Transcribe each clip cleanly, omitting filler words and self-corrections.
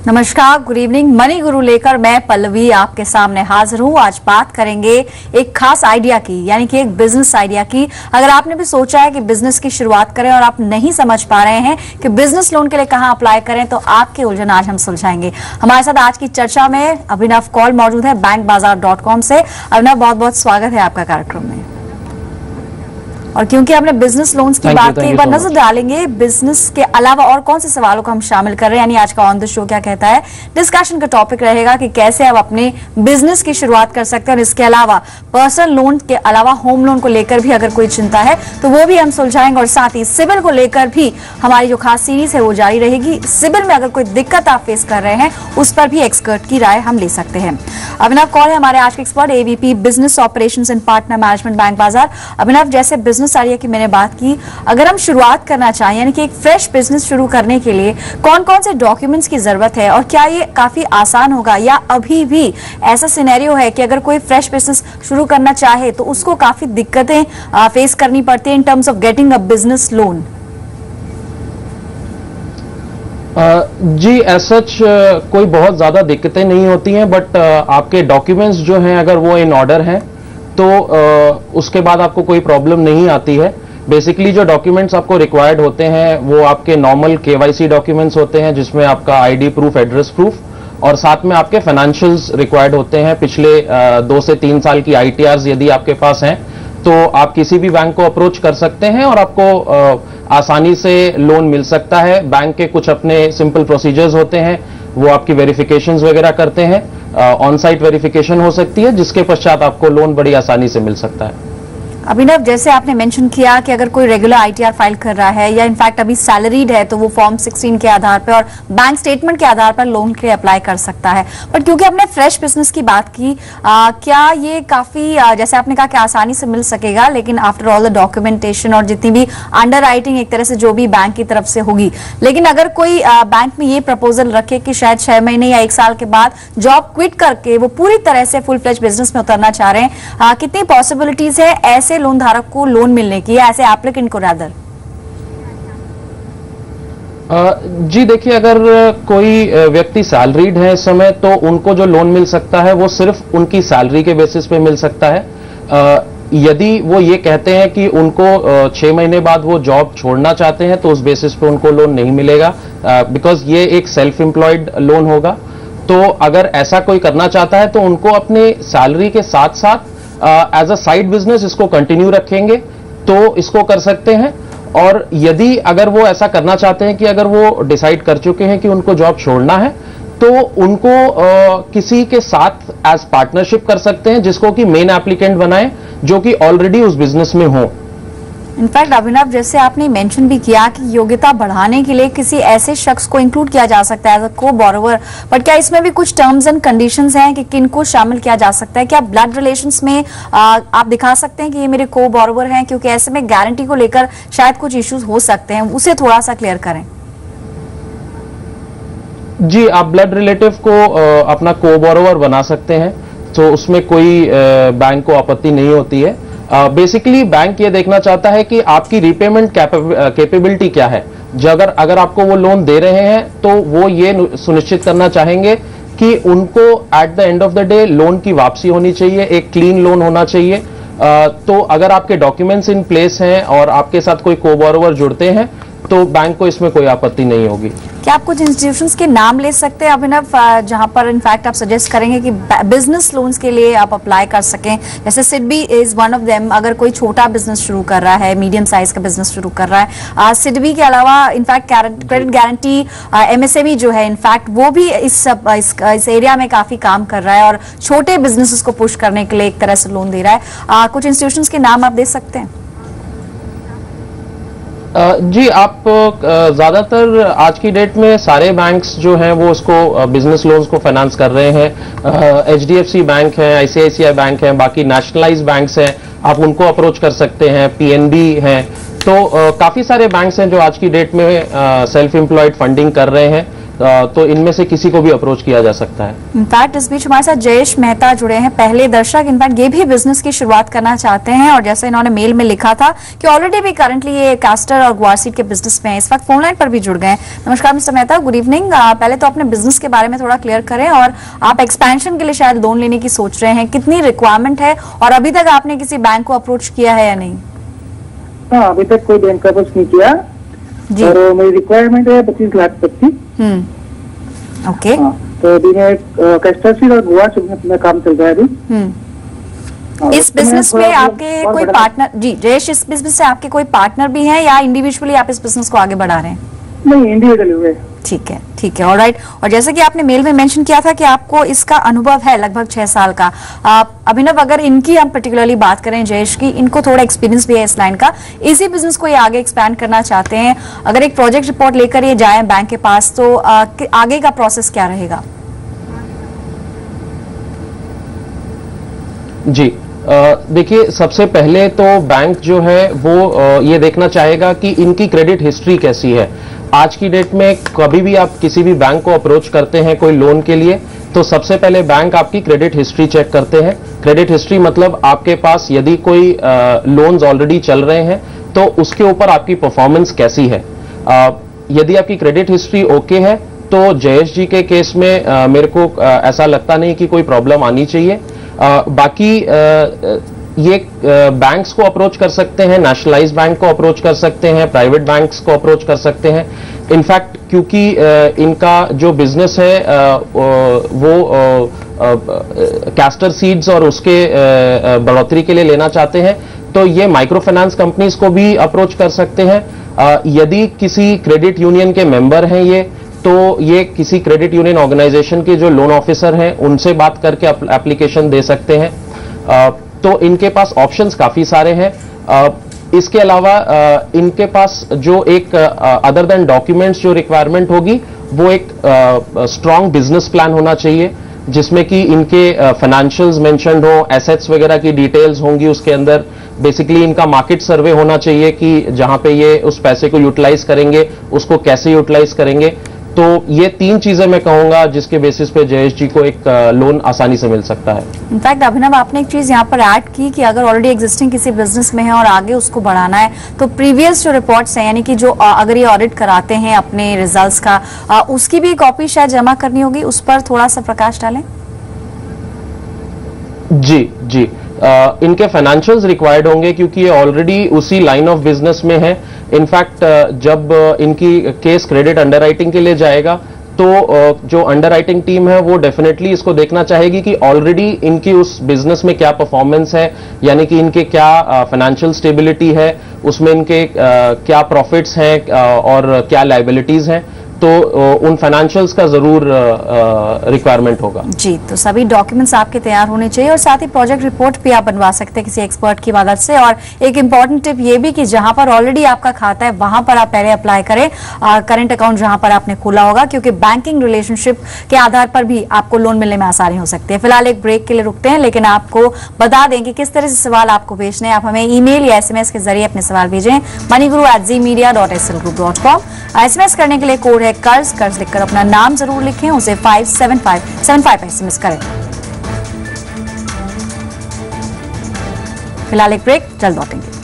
नमस्कार, good evening. Money गुरु लेकर मैं पल्लवी आपके सामने हाजिर हूं। आज बात करेंगे एक खास आइडिया की, यानी कि एक बिजनेस आइडिया की। अगर आपने भी सोचा है कि बिजनेस की शुरुआत करें और आप नहीं समझ पा रहे हैं कि बिजनेस लोन के लिए कहां अप्लाई करें, तो आपके उलझन आज हम सुलझाएंगे। हमारे साथ आज की चर्चा में अभिनव कौल मौजूद है bankbazaar.com से। अभिनव, बहुत बहुत स्वागत है आपका कार्यक्रम में। और क्योंकि आपने बिजनेस लोन्स की बात की, एक बार नजर डालेंगे बिजनेस के अलावा और कौन से सवालों को हम शामिल कर रहे हैं, यानी आज का ऑन द शो क्या कहता है। डिस्कशन का टॉपिक रहेगा कि कैसे आप अपने बिजनेस की शुरुआत कर सकते हैं, और इसके अलावा पर्सनल लोन के अलावा होम लोन को लेकर भी अगर कोई चिंता है तो वो भी हम सुलझाएंगे। और साथ ही सिबिल को लेकर भी हमारी जो खास सीरीज है वो जारी रहेगी। सिबिल में अगर कोई दिक्कत आप फेस कर रहे हैं उस पर भी एक्सपर्ट की राय हम ले सकते हैं। अभिनव कौल है हमारे आज के expert, AVP business operations and partner management, bank बाजार। अभिनव, जैसे बिजनेस आइडिया की मैंने बात की, अगर हम शुरुआत करना चाहें, यानी कि एक फ्रेश बिजनेस शुरू करने के लिए कौन कौन से डॉक्यूमेंट्स की जरूरत है, और क्या ये काफी आसान होगा, या अभी भी ऐसा सिनेरियो है कि अगर कोई फ्रेश बिजनेस शुरू करना चाहे तो उसको काफी दिक्कतें फेस करनी पड़ती है in terms of getting a business loan? जी, सच कोई बहुत ज्यादा दिक्कतें नहीं होती हैं, बट आपके डॉक्यूमेंट्स जो हैं अगर वो इन ऑर्डर हैं तो उसके बाद आपको कोई प्रॉब्लम नहीं आती है। बेसिकली जो डॉक्यूमेंट्स आपको रिक्वायर्ड होते हैं वो आपके नॉर्मल केवाईसी डॉक्यूमेंट्स होते हैं, जिसमें आपका आईडी प्रूफ, एड्रेस प्रूफ, और साथ में आपके फाइनेंशियल्स रिक्वायर्ड होते हैं। पिछले 2 से 3 साल की आईटीआर्स यदि आपके पास हैं तो आप किसी भी बैंक को अप्रोच कर सकते हैं और आपको आसानी से लोन मिल सकता है। बैंक के कुछ अपने सिंपल प्रोसीजर्स होते हैं, वो आपकी वेरिफिकेशंस वगैरह करते हैं। ऑन साइट वेरिफिकेशन हो सकती है, जिसके पश्चात आपको लोन बड़ी आसानी से मिल सकता है। अभिनव, जैसे आपने मेंशन किया कि अगर कोई रेगुलर आईटीआर फाइल कर रहा है या इनफैक्ट अभी सैलरीड है तो वो फॉर्म 16 के आधार पर और बैंक स्टेटमेंट के आधार पर लोन के लिए अप्लाई कर सकता है। बट क्योंकि आपने फ्रेश बिजनेस की बात की, क्या ये काफी जैसे आपने कहा कि आसानी से मिल सकेगा, लेकिन आफ्टर ऑल द डॉक्यूमेंटेशन और जितनी भी अंडर राइटिंग एक तरह से जो भी बैंक की तरफ से होगी, लेकिन अगर कोई बैंक में ये प्रपोजल रखे कि शायद 6 महीने या 1 साल के बाद जॉब क्विट करके वो पूरी तरह से फुल फ्लेज बिजनेस में उतरना चाह रहे हैं, कितनी पॉसिबिलिटीज है ऐसे लोन धारक को लोन मिलने की, ऐसे एप्लीकेंट को रादर? जी देखिए, अगर कोई व्यक्ति सैलरीड है इस समय तो उनको जो लोन मिल सकता है वो सिर्फ उनकी सैलरी के बेसिस पे मिल सकता है। यदि वो ये कहते हैं कि उनको 6 महीने बाद वो जॉब छोड़ना चाहते हैं तो उस बेसिस पे उनको लोन नहीं मिलेगा, बिकॉज ये एक सेल्फ एम्प्लॉयड लोन होगा। तो अगर ऐसा कोई करना चाहता है तो उनको अपने सैलरी के साथ साथ एज अ साइड बिजनेस इसको कंटिन्यू रखेंगे तो इसको कर सकते हैं। और यदि अगर वो ऐसा करना चाहते हैं कि अगर वो डिसाइड कर चुके हैं कि उनको जॉब छोड़ना है तो उनको किसी के साथ एज पार्टनरशिप कर सकते हैं, जिसको कि मेन एप्लीकेंट बनाएं जो कि ऑलरेडी उस बिजनेस में हो। इनफैक्ट अभिनव, जैसे आपने मेंशन भी किया कि योग्यता बढ़ाने के लिए किसी ऐसे शख्स को इंक्लूड किया जा सकता है एज अ को बोरोवर, बट क्या इसमें भी कुछ टर्म्स एंड कंडीशंस हैं कि किन को शामिल किया जा सकता है? क्या ब्लड रिलेशंस में आप दिखा सकते हैं कि ये मेरे को बोरोवर हैं? क्योंकि ऐसे में गारंटी को लेकर शायद कुछ इश्यूज हो सकते हैं, उसे थोड़ा सा क्लियर करें। जी, आप ब्लड रिलेटिव को अपना को बोरोवर बना सकते हैं, तो उसमें कोई बैंक को आपत्ति नहीं होती है। बेसिकली बैंक ये देखना चाहता है कि आपकी रीपेमेंट कैपेबिलिटी क्या है। अगर आपको वो लोन दे रहे हैं तो वो ये सुनिश्चित करना चाहेंगे कि उनको at the end of the day loan की वापसी होनी चाहिए, एक क्लीन लोन होना चाहिए। तो अगर आपके डॉक्यूमेंट्स इन प्लेस हैं और आपके साथ कोई को बोरोवर जुड़ते हैं तो बैंक को इसमें कोई आपत्ति नहीं होगी। क्या आप कुछ इंस्टीट्यूशंस के नाम ले सकते हैं अभिनव, जहां पर इनफैक्ट आप सजेस्ट करेंगे कि बिजनेस लोन्स के लिए आप अप्लाई कर सकें? जैसे SIDBI is one of them, अगर कोई छोटा बिजनेस शुरू कर रहा है, मीडियम साइज का बिजनेस शुरू कर रहा है। सिडबी के अलावा इनफैक्ट क्रेडिट गारंटी एमएसएमई जो है, इनफैक्ट वो भी इस एरिया में काफी काम कर रहा है और छोटे बिजनेसेस को पुश करने के लिए एक तरह से लोन दे रहा है। कुछ इंस्टीट्यूशंस के नाम आप दे सकते हैं? जी, आप ज्यादातर आज की डेट में सारे बैंक्स जो हैं वो उसको बिजनेस लोन्स को फाइनेंस कर रहे हैं। एचडीएफसी बैंक है, आईसीआईसीआई बैंक है, बाकी नेशनलाइज बैंक्स हैं, आप उनको अप्रोच कर सकते हैं, पीएनबी हैं। तो काफी सारे बैंक्स हैं जो आज की डेट में सेल्फ एम्प्लॉयड फंडिंग कर रहे हैं। तो इनमें से किसी को भी अप्रोच किया जा सकता है। इनफैक्ट इस बीच हमारे साथ जयेश मेहता जुड़े हैं, पहले दर्शक। इनफैक्ट ये भी बिजनेस की शुरुआत करना चाहते हैं और जैसे इन्होंने मेल में लिखा था कि ऑलरेडी भी करंटली ये कास्टर और ग्वारसीड के बिजनेस में है, इस वक्त फोन लाइन पर भी जुड़ गए। नमस्कार मिस्टर मेहता, गुड इवनिंग। पहले तो अपने बिजनेस के बारे में थोड़ा क्लियर करें और आप एक्सपेंशन के लिए शायद लोन लेने की सोच रहे हैं, कितनी रिक्वायरमेंट है और अभी तक आपने किसी बैंक को अप्रोच किया है या नहीं? हाँ, अभी तक कोई बैंक का अप्रोच नहीं किया जी। और मेरी रिक्वायरमेंट है 25 लाख तक की। ओके। तो अभी मैं कैस्टर और गोवा में काम चल रहा है अभी। इस बिजनेस में आपके कोई पार्टनर, जी जयेश, इस बिजनेस से आपके कोई पार्टनर भी हैं या इंडिविजुअली आप इस बिजनेस को आगे बढ़ा रहे हैं? नहीं, इंडिविजुअली हुए। ठीक है, ठीक है, ऑलराइट। और जैसे कि आपने मेल में मेंशन किया था कि आपको इसका अनुभव है लगभग 6 साल का। अभिनव, अगर इनकी हम पर्टिकुलरली बात करें, जयेश की, इनको थोड़ा एक्सपीरियंस भी है इस लाइन का, इसी बिजनेस को ये आगे एक्सपैंड करना चाहते हैं, अगर एक प्रोजेक्ट रिपोर्ट लेकर ये जाए बैंक के पास तो आगे का प्रोसेस क्या रहेगा? जी, देखिए, सबसे पहले तो बैंक जो है वो ये देखना चाहेगा कि इनकी क्रेडिट हिस्ट्री कैसी है। आज की डेट में कभी भी आप किसी भी बैंक को अप्रोच करते हैं कोई लोन के लिए, तो सबसे पहले बैंक आपकी क्रेडिट हिस्ट्री चेक करते हैं। क्रेडिट हिस्ट्री मतलब आपके पास यदि कोई लोन्स ऑलरेडी चल रहे हैं तो उसके ऊपर आपकी परफॉर्मेंस कैसी है। यदि आपकी क्रेडिट हिस्ट्री ओके है तो जयेश जी के केस में मेरे को ऐसा लगता नहीं कि कोई प्रॉब्लम आनी चाहिए। बाकी ये बैंक्स को अप्रोच कर सकते हैं, नेशनलाइज बैंक को अप्रोच कर सकते हैं, प्राइवेट बैंक्स को अप्रोच कर सकते हैं। इनफैक्ट क्योंकि इनका जो बिजनेस है वो कैस्टर सीड्स और उसके बढ़ोतरी के लिए लेना चाहते हैं, तो ये माइक्रो फाइनेंस कंपनीज को भी अप्रोच कर सकते हैं। यदि किसी क्रेडिट यूनियन के मेंबर हैं ये, तो ये किसी क्रेडिट यूनियन ऑर्गेनाइजेशन के जो लोन ऑफिसर हैं उनसे बात करके एप्लीकेशन दे सकते हैं। तो इनके पास ऑप्शंस काफी सारे हैं। इसके अलावा इनके पास जो एक अदर देन डॉक्यूमेंट्स जो रिक्वायरमेंट होगी वो एक स्ट्रांग बिजनेस प्लान होना चाहिए, जिसमें कि इनके फाइनेंशियल्स मेंशन्ड हो, एसेट्स वगैरह की डिटेल्स होंगी उसके अंदर। बेसिकली इनका मार्केट सर्वे होना चाहिए कि जहां पे ये उस पैसे को यूटिलाइज करेंगे, उसको कैसे यूटिलाइज करेंगे। तो ये 3 चीजें मैं कहूंगा जिसके बेसिस पे जयेश जी को एक लोन आसानी से मिल सकता है। इनफैक्ट अभिनव, आपने एक चीज यहाँ पर ऐड की कि अगर ऑलरेडी एग्जिस्टिंग किसी बिजनेस में है और आगे उसको बढ़ाना है तो प्रीवियस जो रिपोर्ट्स हैं, यानी कि जो अगर ये ऑडिट कराते हैं अपने रिजल्ट्स का, उसकी भी कॉपी शायद जमा करनी होगी, उस पर थोड़ा सा प्रकाश डालें। जी जी, इनके फाइनेंशियल्स रिक्वायर्ड होंगे क्योंकि ये ऑलरेडी उसी लाइन ऑफ बिजनेस में है। इनफैक्ट जब इनकी केस क्रेडिट अंडरराइटिंग के लिए जाएगा तो जो अंडरराइटिंग टीम है वो डेफिनेटली इसको देखना चाहेगी कि ऑलरेडी इनकी उस बिजनेस में क्या परफॉर्मेंस है, यानी कि इनके क्या फाइनेंशियल स्टेबिलिटी है, उसमें इनके क्या प्रॉफिट्स हैं और क्या लायबिलिटीज हैं। तो उन फाइनेंशियल्स का जरूर रिक्वायरमेंट होगा। जी, तो सभी डॉक्यूमेंट्स आपके तैयार होने चाहिए और साथ ही प्रोजेक्ट रिपोर्ट भी आप बनवा सकते हैं किसी एक्सपर्ट की मदद से। और एक इंपॉर्टेंट टिप ये भी कि जहां पर ऑलरेडी आपका खाता है वहां पर आप पहले अप्लाई करें करंट अकाउंट जहां पर आपने खोला होगा, क्योंकि बैंकिंग रिलेशनशिप के आधार पर भी आपको लोन मिलने में आसानी हो सकती है। फिलहाल एक ब्रेक के लिए रुकते हैं, लेकिन आपको बता दें कि किस तरह से सवाल आपको भेजने हैं। आप हमें ईमेल या SMS के जरिए अपने सवाल भेजें moneyguru@zmedia.slgroup.com। SMS करने के लिए कोड है कर्ज लिखकर अपना नाम जरूर लिखें, उसे 57575 SMS करें। फिलहाल एक ब्रेक, जल्द लौटेंगे।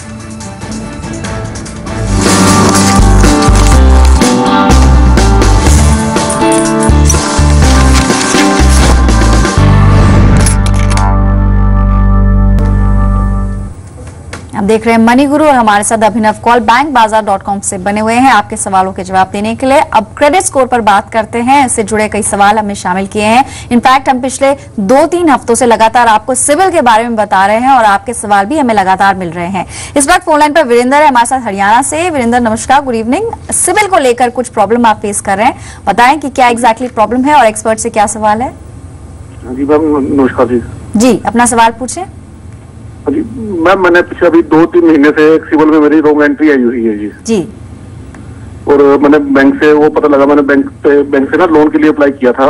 आप देख रहे हैं मनी गुरु और हमारे साथ अभिनव कौल bankbazaar.com से बने हुए हैं आपके सवालों के जवाब देने के लिए। अब क्रेडिट स्कोर पर बात करते हैं, इससे जुड़े कई सवाल हमने शामिल किए हैं। इनफैक्ट हम पिछले 2-3 हफ्तों से लगातार आपको सिविल के बारे में बता रहे हैं और आपके सवाल भी हमें लगातार मिल रहे हैं। इस वक्त फोन लाइन पर वीरेंद्र है हमारे साथ हरियाणा से। वीरेंद्र नमस्कार, गुड इवनिंग। सिविल को लेकर कुछ प्रॉब्लम आप फेस कर रहे हैं, बताएं कि क्या एग्जैक्टली प्रॉब्लम है और एक्सपर्ट से क्या सवाल है। जी मैम, नमस्कार जी, अपना सवाल पूछे। जी मैम, मैंने पिछले अभी 2-3 महीने से एक सिविल में मेरी रॉन्ग एंट्री आई हुई है जी। और मैंने बैंक से वो पता लगा, मैंने बैंक से ना लोन के लिए अप्लाई किया था।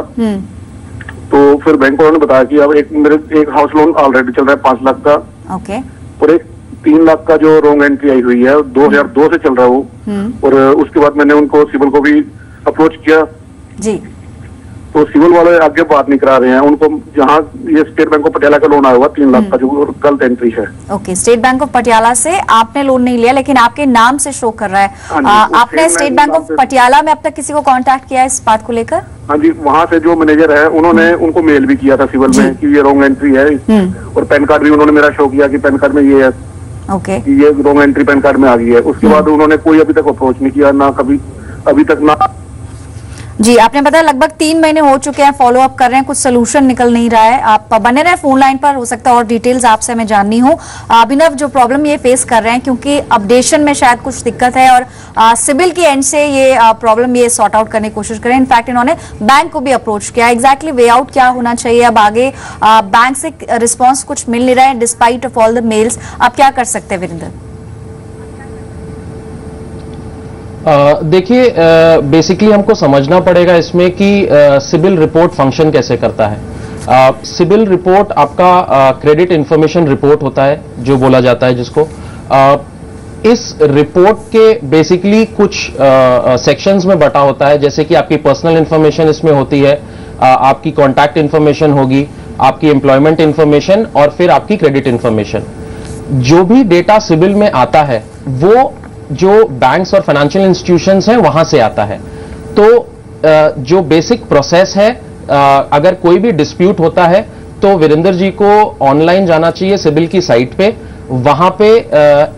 तो फिर बैंक वालों ने बताया कि अब एक हाउस लोन ऑलरेडी चल रहा है 5 लाख का। ओके। और एक 3 लाख का जो रॉन्ग एंट्री आई हुई है 2002 से चल रहा है वो। और उसके बाद मैंने उनको सिविल को भी अप्रोच किया जी। तो सिविल वाले आगे बात नहीं करा रहे हैं उनको, जहाँ ये स्टेट बैंक ऑफ पटियाला का लोन आया हुआ 3 लाख का, जो गलत एंट्री है। Okay, state bank of Patiala से आपने लोन नहीं लिया, लेकिन आपके नाम से शो कर रहा है। आपने स्टेट बैंक ऑफ पटियाला में अब तक किसी को कांटेक्ट किया है इस बात को लेकर? हाँ जी, वहाँ से जो मैनेजर है उन्होंने उनको मेल भी किया था सिविल में कि ये रॉन्ग एंट्री है, और पैन कार्ड भी उन्होंने मेरा शो किया कि पैन कार्ड में ये है, ओके, ये रॉन्ग एंट्री पैन कार्ड में आ गई है। उसके बाद उन्होंने कोई अभी तक अप्रोच नहीं किया, ना कभी अभी तक ना। जी, आपने बताया लगभग 3 महीने हो चुके हैं, फॉलो अप कर रहे हैं, कुछ सोल्यूशन निकल नहीं रहा है। आप बने रहे फोन लाइन पर, हो सकता है और डिटेल्स आपसे मैं जाननी हो। अभिनव, जो प्रॉब्लम ये फेस कर रहे हैं, क्योंकि अपडेशन में शायद कुछ दिक्कत है और सिविल की एंड से ये प्रॉब्लम ये सॉर्ट आउट करने की कोशिश करें। इनफैक्ट इन्होंने बैंक को भी अप्रोच किया। एग्जैक्टली वे आउट क्या होना चाहिए अब आगे? बैंक से रिस्पॉन्स कुछ मिल नहीं रहा है despite of all the mails, आप क्या कर सकते हैं वीरेंद्र? देखिए, बेसिकली हमको समझना पड़ेगा इसमें कि सिबिल रिपोर्ट फंक्शन कैसे करता है। सिबिल रिपोर्ट आपका क्रेडिट इंफॉर्मेशन रिपोर्ट होता है, जो बोला जाता है जिसको। इस रिपोर्ट के बेसिकली कुछ सेक्शंस में बटा होता है, जैसे कि आपकी पर्सनल इंफॉर्मेशन इसमें होती है, आपकी कॉन्टैक्ट इंफॉर्मेशन होगी, आपकी एम्प्लॉयमेंट इंफॉर्मेशन और फिर आपकी क्रेडिट इंफॉर्मेशन। जो भी डेटा सिबिल में आता है वो जो बैंक्स और फाइनेंशियल इंस्टीट्यूशंस हैं वहां से आता है। तो जो बेसिक प्रोसेस है, अगर कोई भी डिस्प्यूट होता है तो वीरेंद्र जी को ऑनलाइन जाना चाहिए सिबिल की साइट पे। वहां पे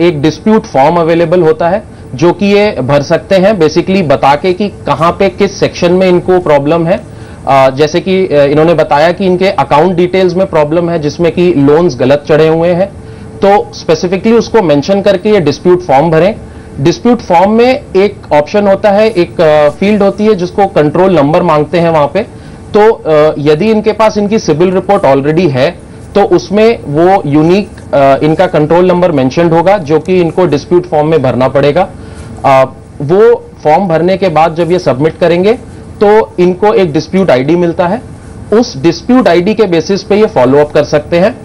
एक डिस्प्यूट फॉर्म अवेलेबल होता है जो कि ये भर सकते हैं, बेसिकली बता के कि कहां पे किस सेक्शन में इनको प्रॉब्लम है। जैसे कि इन्होंने बताया कि इनके अकाउंट डिटेल्स में प्रॉब्लम है जिसमें कि लोन्स गलत चढ़े हुए हैं, तो स्पेसिफिकली उसको मेंशन करके ये डिस्प्यूट फॉर्म भरें। डिस्प्यूट फॉर्म में एक ऑप्शन होता है, एक फील्ड होती है जिसको कंट्रोल नंबर मांगते हैं वहां पे। तो यदि इनके पास इनकी सिबिल रिपोर्ट ऑलरेडी है तो उसमें वो यूनिक इनका कंट्रोल नंबर मेंशन्ड होगा, जो कि इनको डिस्प्यूट फॉर्म में भरना पड़ेगा। वो फॉर्म भरने के बाद जब ये सबमिट करेंगे तो इनको एक डिस्प्यूट आईडी मिलता है। उस डिस्प्यूट आईडी के बेसिस पे ये फॉलो अप कर सकते हैं।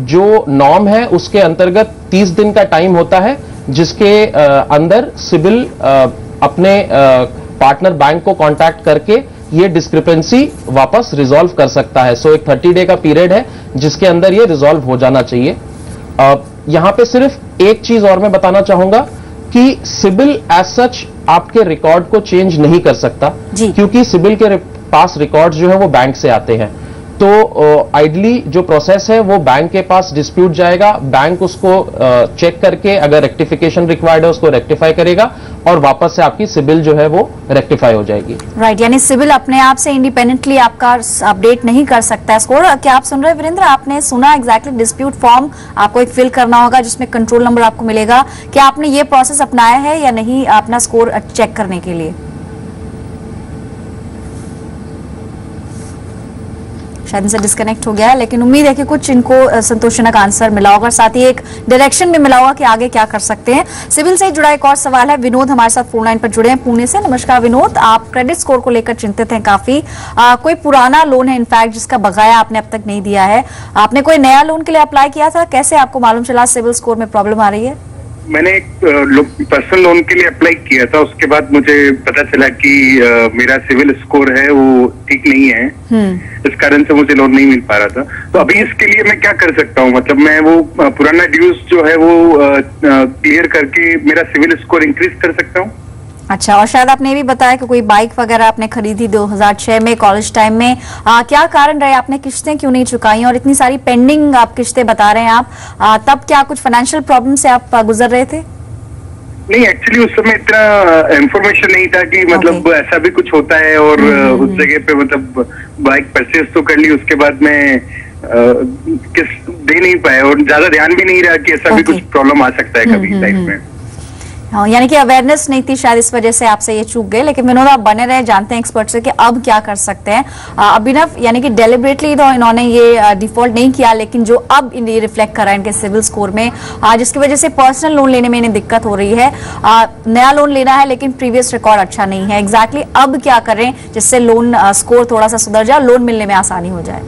जो नॉर्म है उसके अंतर्गत 30 दिन का टाइम होता है, जिसके अंदर सिबिल अपने पार्टनर बैंक को कांटेक्ट करके ये डिस्क्रिपेंसी वापस रिजॉल्व कर सकता है। सो एक 30 डे का पीरियड है जिसके अंदर ये रिजॉल्व हो जाना चाहिए। यहां पे सिर्फ एक चीज और मैं बताना चाहूंगा कि सिबिल एज सच आपके रिकॉर्ड को चेंज नहीं कर सकता, क्योंकि सिबिल के पास रिकॉर्ड जो है वो बैंक से आते हैं। तो आइडली जो प्रोसेस है वो बैंक के पास डिस्प्यूट जाएगा, बैंक उसको चेक करके अगर रेक्टिफिकेशन रिक्वायर्ड है उसको रेक्टिफाई करेगा और वापस से आपकी सिबिल जो है वो रेक्टिफाई हो जाएगी। राइट, यानी सिबिल अपने आप से इंडिपेंडेंटली आपका अपडेट नहीं कर सकता है स्कोर। क्या आप सुन रहे हैं वीरेंद्र? आपने सुना एग्जैक्टली, डिस्प्यूट फॉर्म आपको एक फिल करना होगा जिसमें कंट्रोल नंबर आपको मिलेगा। क्या आपने ये प्रोसेस अपनाया है या नहीं अपना स्कोर चेक करने के लिए? शायद इनसे डिस्कनेक्ट हो गया है, लेकिन उम्मीद है कि कुछ इनको संतोषजनक आंसर मिला होगा, साथ ही एक डायरेक्शन भी मिला होगा कि आगे क्या कर सकते हैं। सिविल से जुड़ा एक और सवाल है, विनोद हमारे साथ फोन लाइन पर जुड़े हैं पुणे से। नमस्कार विनोद, आप क्रेडिट स्कोर को लेकर चिंतित हैं काफी। कोई पुराना लोन है इनफैक्ट जिसका बकाया आपने अब तक नहीं दिया है, आपने कोई नया लोन के लिए अप्लाई किया था? कैसे आपको मालूम चला सिविल स्कोर में प्रॉब्लम आ रही है? मैंने एक पर्सनल लोन के लिए अप्लाई किया था, उसके बाद मुझे पता चला कि मेरा सिविल स्कोर है वो ठीक नहीं है, इस कारण से मुझे लोन नहीं मिल पा रहा था। तो अभी इसके लिए मैं क्या कर सकता हूँ? मतलब मैं वो पुराना ड्यूज जो है वो क्लियर करके मेरा सिविल स्कोर इंक्रीज कर सकता हूँ। अच्छा, और शायद आपने भी बताया कि कोई बाइक वगैरह आपने खरीदी 2006 में कॉलेज टाइम में, क्या कारण रहे? आपने किस्तें क्यों नहीं चुकाई और इतनी सारी पेंडिंग आप किस्तें बता रहे हैं आप, तब क्या कुछ फाइनेंशियल प्रॉब्लम से आप गुजर रहे थे? नहीं, एक्चुअली उस समय इतना इंफॉर्मेशन नहीं था कि मतलब ऐसा भी कुछ होता है, और उस जगह पे मतलब बाइक परचेज तो कर ली, उसके बाद में किस्त दे नहीं पाए और ज्यादा ध्यान भी नहीं रहा कि ऐसा भी कुछ प्रॉब्लम आ सकता है कभी लाइफ में। हाँ, यानी कि अवेयरनेस नहीं थी शायद, इस वजह से आपसे ये चूक गए। लेकिन विनोद, आप बने रहे, जानते हैं एक्सपर्ट से कि अब क्या कर सकते हैं। अभिनव, यानी कि डेलिबरेटली तो इन्होंने ये डिफॉल्ट नहीं किया, लेकिन जो अब ये रिफ्लेक्ट कर रहा है इनके सिविल स्कोर में, जिसकी वजह से पर्सनल लोन लेने में इन्हें दिक्कत हो रही है। नया लोन लेना है लेकिन प्रीवियस रिकॉर्ड अच्छा नहीं है। एग्जैक्टली अब क्या करें जिससे लोन स्कोर थोड़ा सा सुधर जाए, लोन मिलने में आसानी हो जाए?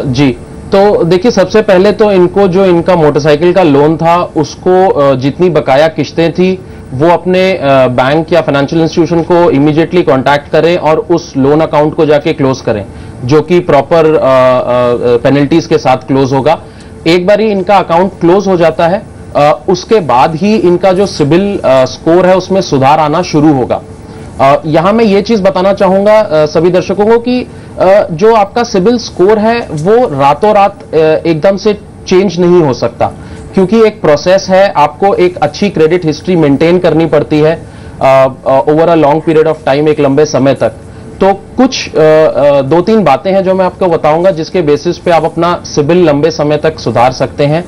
जी, तो देखिए, सबसे पहले तो इनको जो इनका मोटरसाइकिल का लोन था उसको जितनी बकाया किस्तें थी वो अपने बैंक या फाइनेंशियल इंस्टीट्यूशन को इमीडिएटली कांटेक्ट करें और उस लोन अकाउंट को जाके क्लोज करें, जो कि प्रॉपर पेनल्टीज के साथ क्लोज होगा। एक बार ही इनका अकाउंट क्लोज हो जाता है, उसके बाद ही इनका जो सिबिल स्कोर है उसमें सुधार आना शुरू होगा। यहां मैं ये चीज बताना चाहूंगा सभी दर्शकों को कि जो आपका सिबिल स्कोर है वो रातों रात एकदम से चेंज नहीं हो सकता, क्योंकि एक प्रोसेस है। आपको एक अच्छी क्रेडिट हिस्ट्री मेंटेन करनी पड़ती है over a long period of time, एक लंबे समय तक। तो कुछ 2-3 बातें हैं जो मैं आपको बताऊंगा जिसके बेसिस पे आप अपना सिबिल लंबे समय तक सुधार सकते हैं।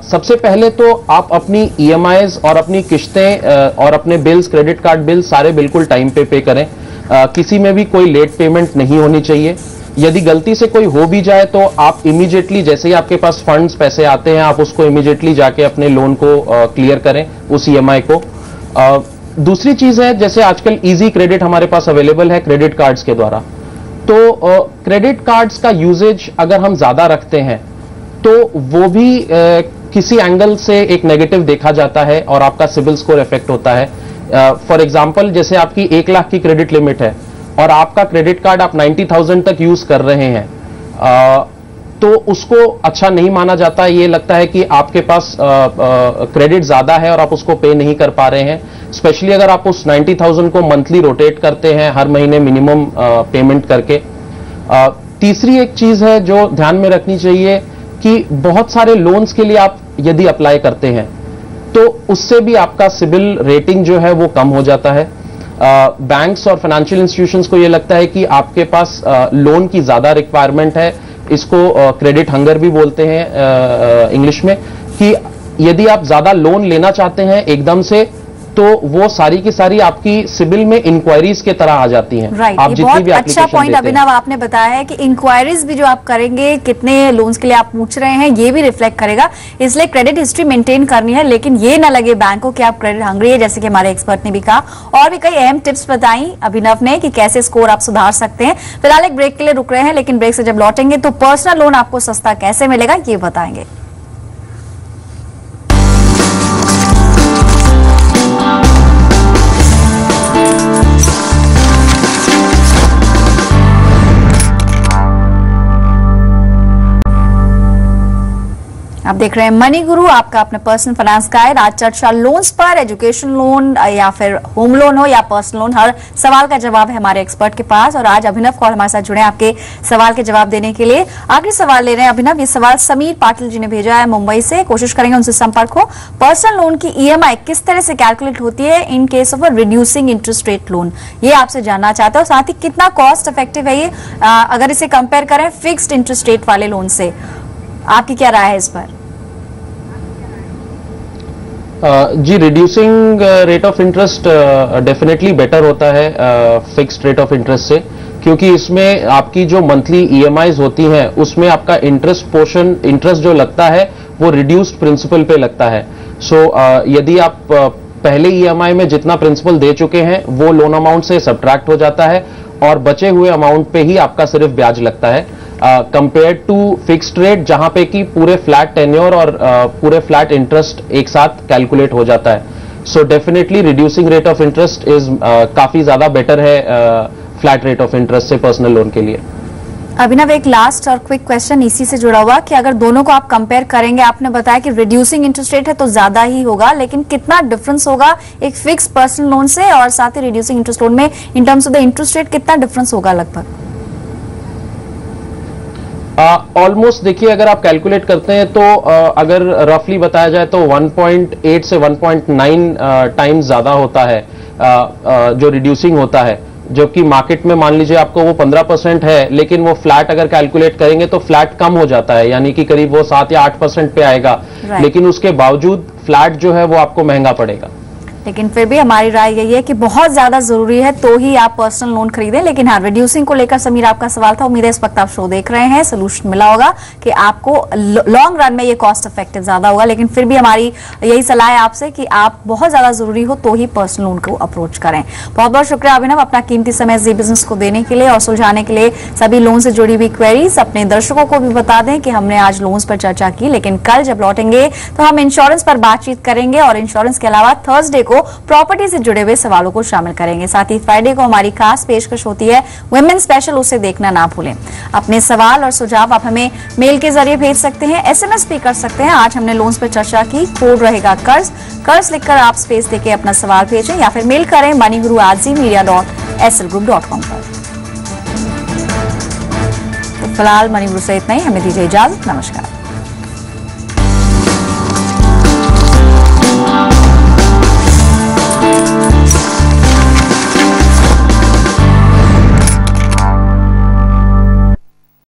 सबसे पहले तो आप अपनी ईएमआईज और अपनी किश्तें और अपने बिल्स, क्रेडिट कार्ड बिल सारे बिल्कुल टाइम पे करें। किसी में भी कोई लेट पेमेंट नहीं होनी चाहिए। यदि गलती से कोई हो भी जाए तो आप इमीडिएटली, जैसे ही आपके पास फंड्स, पैसे आते हैं, आप उसको इमीडिएटली जाके अपने लोन को क्लियर करें, उस ईएमआई को। दूसरी चीज है, जैसे आजकल इजी क्रेडिट हमारे पास अवेलेबल है क्रेडिट कार्ड्स के द्वारा, तो क्रेडिट कार्ड्स का यूजेज अगर हम ज्यादा रखते हैं तो वो भी किसी एंगल से एक नेगेटिव देखा जाता है और आपका सिबिल स्कोर इफेक्ट होता है। फॉर एग्जांपल, जैसे आपकी 1 लाख की क्रेडिट लिमिट है और आपका क्रेडिट कार्ड आप 90,000 तक यूज कर रहे हैं, तो उसको अच्छा नहीं माना जाता। ये लगता है कि आपके पास क्रेडिट ज्यादा है और आप उसको पे नहीं कर पा रहे हैं, स्पेशली अगर आप उस 90,000 को मंथली रोटेट करते हैं, हर महीने मिनिमम पेमेंट करके। तीसरी एक चीज है जो ध्यान में रखनी चाहिए कि बहुत सारे लोन्स के लिए आप यदि अप्लाई करते हैं तो उससे भी आपका सिबिल रेटिंग जो है वो कम हो जाता है। बैंक्स और फाइनेंशियल इंस्टीट्यूशंस को ये लगता है कि आपके पास लोन की ज्यादा रिक्वायरमेंट है, इसको क्रेडिट हंगर भी बोलते हैं इंग्लिश में, कि यदि आप ज्यादा लोन लेना चाहते हैं एकदम से तो वो सारी की सारी आपकी सिबिल में इंक्वायरीज के तरह आ जाती हैं। राइट, आप ये बहुत अच्छा पॉइंट अभिनव आपने बताया है कि इंक्वायरीज भी जो आप करेंगे, कितने लोन्स के लिए आप पूछ रहे हैं, ये भी रिफ्लेक्ट करेगा। इसलिए क्रेडिट हिस्ट्री मेंटेन करनी है, लेकिन ये ना लगे बैंक को कि आप क्रेडिट हंग्री है, जैसे कि हमारे एक्सपर्ट ने भी कहा। और भी कई अहम टिप्स बताई अभिनव ने कि कैसे स्कोर आप सुधार सकते हैं। फिलहाल एक ब्रेक के लिए रुक रहे हैं, लेकिन ब्रेक से जब लौटेंगे तो पर्सनल लोन आपको सस्ता कैसे मिलेगा ये बताएंगे। आप देख रहे हैं मनी गुरु, आपका अपना पर्सनल फाइनेंस गाइड। आज चर्चा लोन्स पर, एजुकेशन लोन या फिर होम लोन हो या पर्सनल लोन, हर सवाल का जवाब है हमारे एक्सपर्ट के पास। और आज अभिनव कॉल हमारे साथ जुड़े हैं आपके सवाल के जवाब देने के लिए। आखिरी सवाल ले रहे हैं अभिनव, ये सवाल समीर पाटिल जी ने भेजा है मुंबई से, कोशिश करेंगे उनसे संपर्क हो। पर्सनल लोन की ईएमआई किस तरह से कैलकुलेट होती है in case of reducing interest rate loan, ये आपसे जानना चाहते हो। साथ ही कितना कॉस्ट इफेक्टिव है ये अगर इसे कंपेयर करें फिक्स्ड इंटरेस्ट रेट वाले लोन से, आपकी क्या राय है इस पर? जी, reducing rate of interest definitely better होता है फिक्स्ड रेट ऑफ इंटरेस्ट से, क्योंकि इसमें आपकी जो मंथली ईएमआईज होती हैं उसमें आपका इंटरेस्ट पोर्शन, इंटरेस्ट जो लगता है वो रिड्यूस्ड प्रिंसिपल पे लगता है। सो यदि आप पहले ईएमआई में जितना प्रिंसिपल दे चुके हैं वो लोन अमाउंट से सब्ट्रैक्ट हो जाता है और बचे हुए अमाउंट पे ही आपका सिर्फ ब्याज लगता है, कंपेयर टू फिक्स्ड रेट जहां पे कि पूरे फ्लैट टेन्योर और पूरे फ्लैट इंटरेस्ट एक साथ कैलकुलेट हो जाता है। So definitely reducing rate of interest is काफी ज्यादा बेटर है फ्लैट रेट ऑफ इंटरेस्ट से पर्सनल लोन के लिए। अभिनव, एक लास्ट और क्विक क्वेश्चन इसी से जुड़ा हुआ कि अगर दोनों को आप कंपेयर करेंगे, आपने बताया कि रिड्यूसिंग इंटरेस्ट रेट है तो ज्यादा ही होगा, लेकिन कितना डिफरेंस होगा एक फिक्स पर्सनल लोन से और साथ ही रिड्यूसिंग इंटरेस्ट लोन में इन terms of the interest rate, कितना डिफरेंस होगा लगभग? ऑलमोस्ट देखिए, अगर आप कैलकुलेट करते हैं तो अगर रफली बताया जाए तो 1.8 से 1.9 टाइम्स ज्यादा होता है जो रिड्यूसिंग होता है, जबकि मार्केट में मान लीजिए आपको वो 15% है, लेकिन वो फ्लैट अगर कैलकुलेट करेंगे तो फ्लैट कम हो जाता है, यानी कि करीब वो 7 या 8% पे आएगा। लेकिन उसके बावजूद फ्लैट जो है वो आपको महंगा पड़ेगा। लेकिन फिर भी हमारी राय यही है कि बहुत ज्यादा जरूरी है तो ही आप पर्सनल लोन खरीदें। लेकिन हाँ, रिड्यूसिंग को लेकर समीर आपका सवाल था, उम्मीद है इस वक्त आप शो देख रहे हैं, सोल्यूशन मिला होगा कि आपको लॉन्ग रन में ये कॉस्ट इफेक्टिव ज्यादा होगा। लेकिन फिर भी हमारी यही सलाह है आपसे कि आप बहुत ज्यादा जरूरी हो तो ही पर्सनल लोन को अप्रोच करें। बहुत बहुत शुक्रिया अभिनव अपना कीमती समय जी बिजनेस को देने के लिए और सुलझाने के लिए सभी लोन से जुड़ी हुई क्वेरीज। अपने दर्शकों को भी बता दें कि हमने आज लोन्स पर चर्चा की, लेकिन कल जब लौटेंगे तो हम इंश्योरेंस पर बातचीत करेंगे और इंश्योरेंस के अलावा थर्सडे को प्रॉपर्टी से जुड़े हुए सवालों को शामिल करेंगे। साथ ही फ्राइडे को हमारी खास पेशकश होती है वुमेन स्पेशल, उसे देखना ना भूलें। अपने सवाल और सुझाव आप हमें मेल के जरिए भेज सकते हैं, SMS भी कर सकते हैं। आज हमने लोन्स पर चर्चा की, कोड रहेगा कर्ज लिखकर आप स्पेस देके अपना सवाल भेजें या फिर मेल करें moneyguru@zmedia.slgroup.com पर। तो फिलहाल मनी गुरु से इतना ही, हमें दीजिए इजाजत, नमस्कार।